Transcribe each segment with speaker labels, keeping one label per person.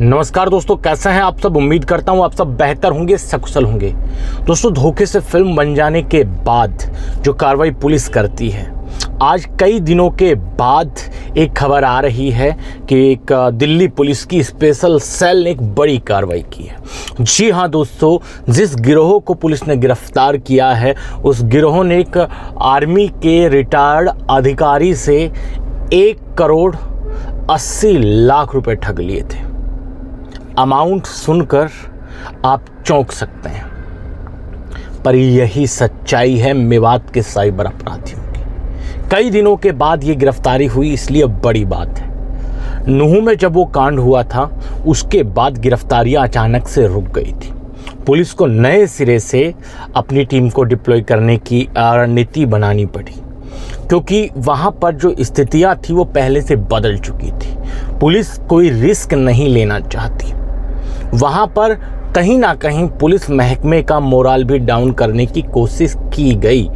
Speaker 1: नमस्कार दोस्तों, कैसे हैं आप सब। उम्मीद करता हूं आप सब बेहतर होंगे, सकुशल होंगे। दोस्तों, धोखे से फिल्म बन जाने के बाद जो कार्रवाई पुलिस करती है, आज कई दिनों के बाद एक खबर आ रही है कि एक दिल्ली पुलिस की स्पेशल सेल ने एक बड़ी कार्रवाई की है। जी हाँ दोस्तों, जिस गिरोह को पुलिस ने गिरफ्तार किया है, उस गिरोह ने एक आर्मी के रिटायर्ड अधिकारी से 1,80,00,000 रुपए ठग लिए थे। अमाउंट सुनकर आप चौंक सकते हैं, पर यही सच्चाई है मेवात के साइबर अपराधियों की। कई दिनों के बाद ये गिरफ्तारी हुई, इसलिए बड़ी बात है। नुहू में जब वो कांड हुआ था, उसके बाद गिरफ्तारियां अचानक से रुक गई थी। पुलिस को नए सिरे से अपनी टीम को डिप्लॉय करने की रणनीति बनानी पड़ी, क्योंकि वहाँ पर जो स्थितियाँ थी वो पहले से बदल चुकी थी। पुलिस कोई रिस्क नहीं लेना चाहती। वहाँ पर कहीं ना कहीं पुलिस महकमे का मोराल भी डाउन करने की कोशिश की गई,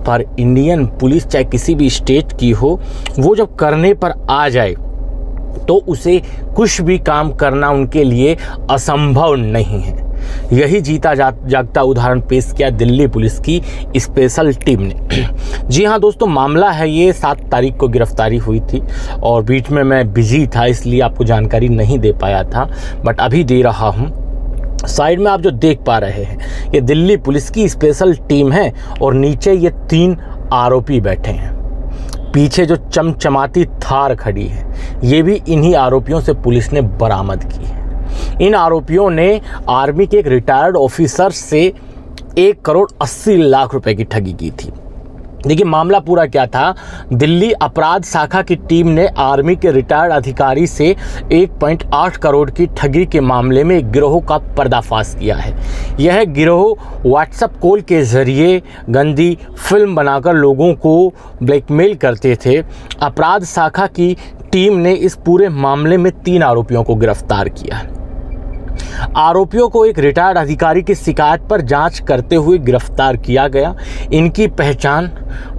Speaker 1: पर इंडियन पुलिस चाहे किसी भी स्टेट की हो, वो जब करने पर आ जाए तो उसे कुछ भी काम करना उनके लिए असंभव नहीं है। यही जीता जागता उदाहरण पेश किया दिल्ली पुलिस की स्पेशल टीम ने। जी हाँ दोस्तों, मामला है ये 7 तारीख को गिरफ्तारी हुई थी और बीच में मैं बिजी था, इसलिए आपको जानकारी नहीं दे पाया था, बट अभी दे रहा हूँ। साइड में आप जो देख पा रहे हैं, ये दिल्ली पुलिस की स्पेशल टीम है और नीचे ये 3 आरोपी बैठे हैं। पीछे जो चमचमाती थार खड़ी है, ये भी इन्हीं आरोपियों से पुलिस ने बरामद की है। इन आरोपियों ने आर्मी के एक रिटायर्ड ऑफिसर से 1,80,00,000 रुपए की ठगी की थी। देखिए, मामला पूरा क्या था। दिल्ली अपराध शाखा की टीम ने आर्मी के रिटायर्ड अधिकारी से 1.8 करोड़ की ठगी के मामले में एक गिरोह का पर्दाफाश किया है। यह गिरोह व्हाट्सएप कॉल के जरिए गंदी फिल्म बनाकर लोगों को ब्लैकमेल करते थे। अपराध शाखा की टीम ने इस पूरे मामले में 3 आरोपियों को गिरफ्तार किया है। आरोपियों को एक रिटायर्ड अधिकारी की शिकायत पर जांच करते हुए गिरफ्तार किया गया। इनकी पहचान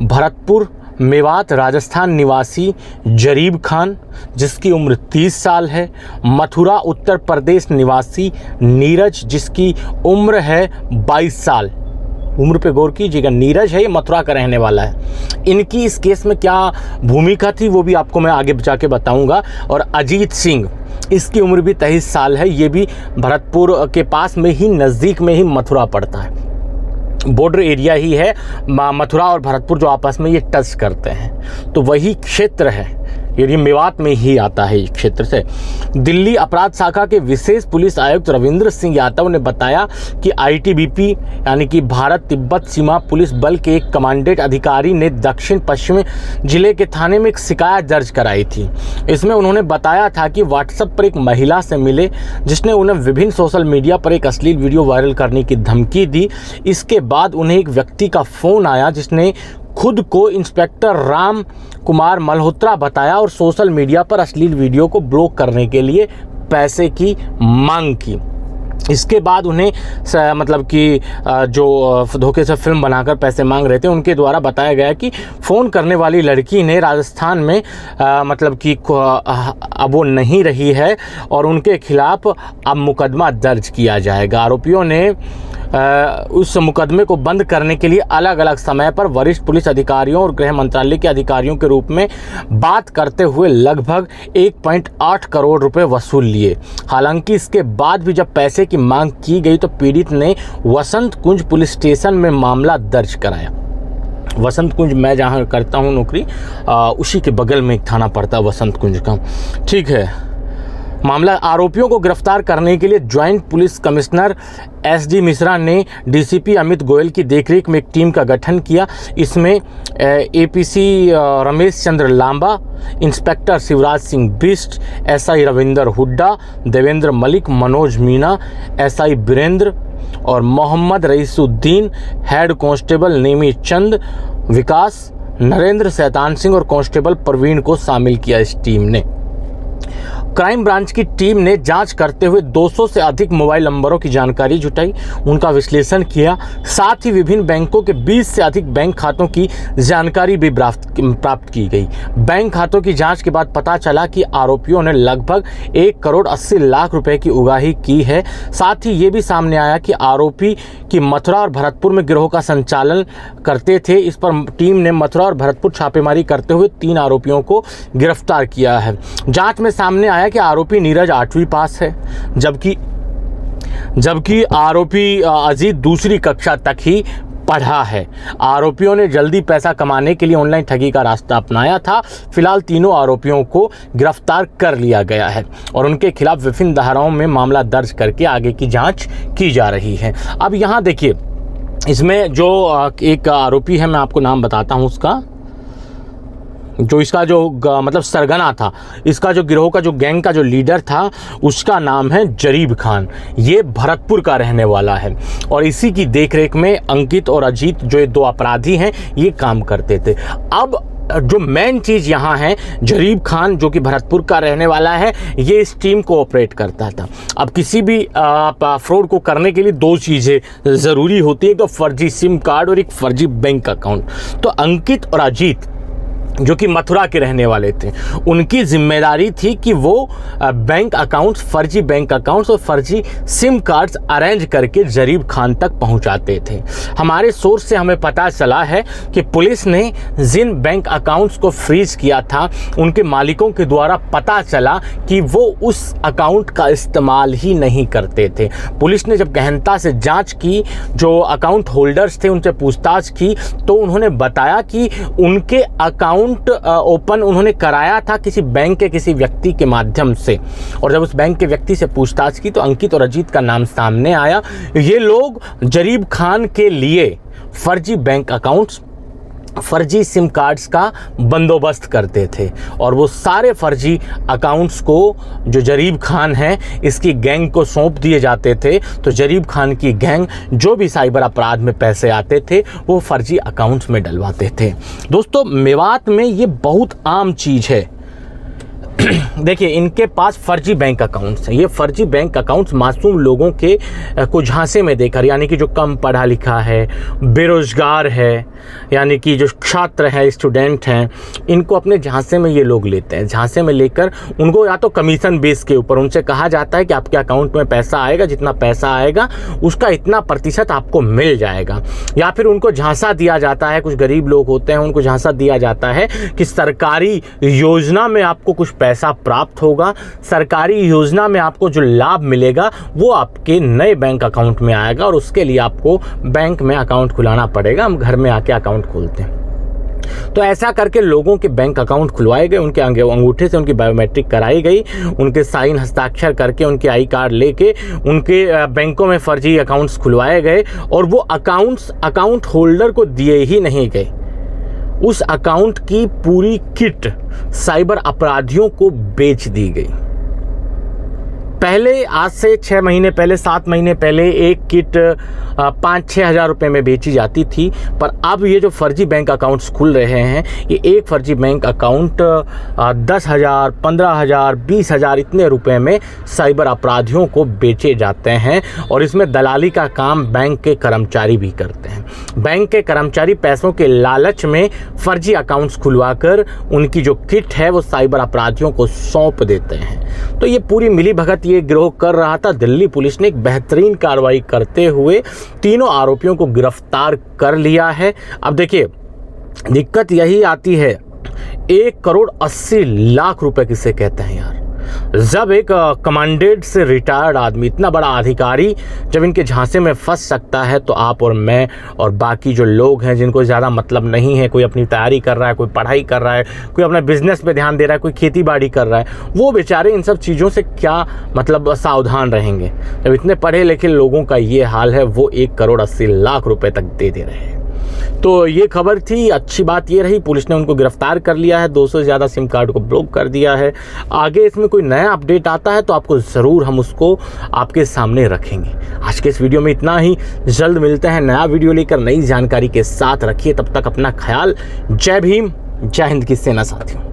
Speaker 1: भरतपुर मेवात राजस्थान निवासी जरीब खान, जिसकी उम्र 30 साल है, मथुरा उत्तर प्रदेश निवासी नीरज, जिसकी उम्र है 22 साल। उम्र पे गौर कीजिएगा, नीरज है, ये मथुरा का रहने वाला है। इनकी इस केस में क्या भूमिका थी वो भी आपको मैं आगे जाके बताऊंगा। और अजीत सिंह, इसकी उम्र भी 23 साल है, ये भी भरतपुर के पास में ही, नज़दीक में ही मथुरा पड़ता है। बॉर्डर एरिया ही है, मथुरा और भरतपुर जो आपस में ये टच करते हैं, तो वही क्षेत्र है, ये मेवात में ही आता है इस क्षेत्र से। दिल्ली अपराध शाखा के विशेष पुलिस आयुक्त रविंद्र सिंह यादव ने बताया कि आईटीबीपी यानी कि भारत तिब्बत सीमा पुलिस बल के एक कमांडेंट अधिकारी ने दक्षिण पश्चिमी जिले के थाने में एक शिकायत दर्ज कराई थी। इसमें उन्होंने बताया था कि व्हाट्सएप पर एक महिला से मिले, जिसने उन्हें विभिन्न सोशल मीडिया पर एक अश्लील वीडियो वायरल करने की धमकी दी। इसके बाद उन्हें एक व्यक्ति का फ़ोन आया, जिसने खुद को इंस्पेक्टर राम कुमार मल्होत्रा बताया और सोशल मीडिया पर अश्लील वीडियो को ब्लॉक करने के लिए पैसे की मांग की। इसके बाद उन्हें मतलब कि जो धोखे से फिल्म बनाकर पैसे मांग रहे थे, उनके द्वारा बताया गया कि फ़ोन करने वाली लड़की ने राजस्थान में मतलब कि अब वो नहीं रही है और उनके खिलाफ अब मुकदमा दर्ज किया जाएगा। आरोपियों ने उस मुकदमे को बंद करने के लिए अलग अलग समय पर वरिष्ठ पुलिस अधिकारियों और गृह मंत्रालय के अधिकारियों के रूप में बात करते हुए लगभग 1.8 करोड़ रुपए वसूल लिए। हालांकि इसके बाद भी जब पैसे की मांग की गई तो पीड़ित ने वसंत कुंज पुलिस स्टेशन में मामला दर्ज कराया। वसंत कुंज, मैं जहां करता हूं नौकरी, उसी के बगल में एक थाना पड़ता है वसंत कुंज का, ठीक है। मामला आरोपियों को गिरफ्तार करने के लिए joint police commissioner SD Mishra ने डीसीपी अमित गोयल की देखरेख में एक टीम का गठन किया। इसमें APC Ramesh Chandra Lamba, inspector Shivraj Singh Bisht, SI Ravinder Hooda, Devendra Malik, Manoj Meena, SI Birendra और मोहम्मद रईसुद्दीन, हेड कांस्टेबल नेमी चंद, विकास, नरेंद्र शैतान सिंह और कांस्टेबल प्रवीण को शामिल किया इस टीम ने। क्राइम ब्रांच की टीम ने जांच करते हुए 200 से अधिक मोबाइल नंबरों की जानकारी जुटाई, उनका विश्लेषण किया। साथ ही विभिन्न बैंकों के 20 से अधिक बैंक खातों की जानकारी भी प्राप्त की गई। बैंक खातों की जांच के बाद पता चला कि आरोपियों ने लगभग 1 करोड़ 80 लाख रुपए की उगाही की है। साथ ही ये भी सामने आया कि आरोपी की मथुरा और भरतपुर में गिरोह का संचालन करते थे। इस पर टीम ने मथुरा और भरतपुर छापेमारी करते हुए 3 आरोपियों को गिरफ्तार किया है। जांच में सामने आया कि आरोपी नीरज 8वीं पास है, जबकि आरोपी अजीत दूसरी कक्षा तक ही पढ़ा है। आरोपियों ने जल्दी पैसा कमाने के लिए ऑनलाइन ठगी का रास्ता अपनाया था। फिलहाल तीनों आरोपियों को गिरफ्तार कर लिया गया है और उनके खिलाफ विभिन्न धाराओं में मामला दर्ज करके आगे की जांच की जा रही है। अब यहाँ देखिए, इसमें जो एक आरोपी है, मैं आपको नाम बताता हूँ उसका, जो इसका जो मतलब सरगना था, इसका जो गिरोह का जो गैंग का जो लीडर था, उसका नाम है जरीब खान। ये भरतपुर का रहने वाला है और इसी की देखरेख में अंकित और अजीत, जो ये 2 अपराधी हैं, ये काम करते थे। अब जो मेन चीज़ यहाँ है, जरीब खान जो कि भरतपुर का रहने वाला है, ये इस टीम को ऑपरेट करता था। अब किसी भी फ्रॉड को करने के लिए 2 चीज़ें ज़रूरी होती हैं, तो फर्जी सिम कार्ड और एक फर्जी बैंक अकाउंट। तो अंकित और अजीत जो कि मथुरा के रहने वाले थे, उनकी जिम्मेदारी थी कि वो बैंक अकाउंट्स, फर्जी बैंक अकाउंट्स और फर्जी सिम कार्ड्स अरेंज करके जरीब खान तक पहुंचाते थे। हमारे सोर्स से हमें पता चला है कि पुलिस ने जिन बैंक अकाउंट्स को फ्रीज किया था, उनके मालिकों के द्वारा पता चला कि वो उस अकाउंट का इस्तेमाल ही नहीं करते थे। पुलिस ने जब गहनता से जाँच की, जो अकाउंट होल्डर्स थे उनसे पूछताछ की, तो उन्होंने बताया कि उनके अकाउंट ओपन उन्होंने कराया था किसी बैंक के किसी व्यक्ति के माध्यम से। और जब उस बैंक के व्यक्ति से पूछताछ की तो अंकित और अजीत का नाम सामने आया। ये लोग जरीब खान के लिए फर्जी बैंक अकाउंट्स, फर्जी सिम कार्ड्स का बंदोबस्त करते थे और वो सारे फर्जी अकाउंट्स को जो जरीब खान है, इसकी गैंग को सौंप दिए जाते थे। तो जरीब खान की गैंग जो भी साइबर अपराध में पैसे आते थे, वो फर्जी अकाउंट्स में डलवाते थे। दोस्तों, मेवात में ये बहुत आम चीज़ है। देखिए, इनके पास फर्जी बैंक अकाउंट्स हैं। ये फर्जी बैंक अकाउंट्स मासूम लोगों के को झांसे में देकर, यानी कि जो कम पढ़ा लिखा है, बेरोजगार है, यानी कि जो छात्र हैं, स्टूडेंट हैं, इनको अपने झांसे में ये लोग लेते हैं। झांसे में लेकर उनको या तो कमीशन बेस के ऊपर उनसे कहा जाता है कि आपके अकाउंट में पैसा आएगा, जितना पैसा आएगा उसका इतना % आपको मिल जाएगा, या फिर उनको झांसा दिया जाता है। कुछ गरीब लोग होते हैं, उनको झांसा दिया जाता है कि सरकारी योजना में आपको कुछ पैसा प्राप्त होगा, सरकारी योजना में आपको जो लाभ मिलेगा वो आपके नए बैंक अकाउंट में आएगा और उसके लिए आपको बैंक में अकाउंट खुलाना पड़ेगा। हम घर में आके अकाउंट खोलते हैं। तो ऐसा करके लोगों के बैंक अकाउंट खुलवाए गए, उनके अंगूठे से उनकी बायोमेट्रिक कराई गई, उनके साइन हस्ताक्षर करके, उनके आई कार्ड लेके उनके बैंकों में फर्जी अकाउंट्स खुलवाए गए और वो अकाउंट होल्डर को दिए ही नहीं गए। उस अकाउंट की पूरी किट साइबर अपराधियों को बेच दी गई। पहले, आज से 6 महीने पहले, 7 महीने पहले एक किट 5-6 हज़ार रुपये में बेची जाती थी, पर अब ये जो फर्जी बैंक अकाउंट्स खुल रहे हैं, ये एक फर्जी बैंक अकाउंट 10,000, 15,000, 20,000 इतने रुपए में साइबर अपराधियों को बेचे जाते हैं। और इसमें दलाली का काम बैंक के कर्मचारी भी करते हैं। बैंक के कर्मचारी पैसों के लालच में फर्जी अकाउंट्स खुलवाकर उनकी जो किट है वो साइबर अपराधियों को सौंप देते हैं। तो ये पूरी मिली भगत ये गिरोह कर रहा था। दिल्ली पुलिस ने एक बेहतरीन कार्रवाई करते हुए तीनों आरोपियों को गिरफ्तार कर लिया है। अब देखिए, दिक्कत यही आती है, 1 करोड़ 80 लाख रुपए किसे कहते हैं यार। जब एक कमांडेंट से रिटायर्ड आदमी, इतना बड़ा अधिकारी, जब इनके झांसे में फंस सकता है, तो आप और मैं और बाकी जो लोग हैं जिनको ज़्यादा मतलब नहीं है, कोई अपनी तैयारी कर रहा है, कोई पढ़ाई कर रहा है, कोई अपना बिजनेस पे ध्यान दे रहा है, कोई खेती बाड़ी कर रहा है, वो बेचारे इन सब चीज़ों से क्या मतलब सावधान रहेंगे। जब इतने पढ़े लिखे लोगों का ये हाल है, वो 1 करोड़ 80 लाख रुपए तक दे रहे हैं। तो ये खबर थी। अच्छी बात ये रही, पुलिस ने उनको गिरफ्तार कर लिया है, 200 से ज़्यादा सिम कार्ड को ब्लॉक कर दिया है। आगे इसमें कोई नया अपडेट आता है तो आपको ज़रूर हम उसको आपके सामने रखेंगे। आज के इस वीडियो में इतना ही। जल्द मिलते हैं नया वीडियो लेकर, नई जानकारी के साथ। रखिए तब तक अपना ख्याल। जय भीम, जय हिंद की सेना साथियों।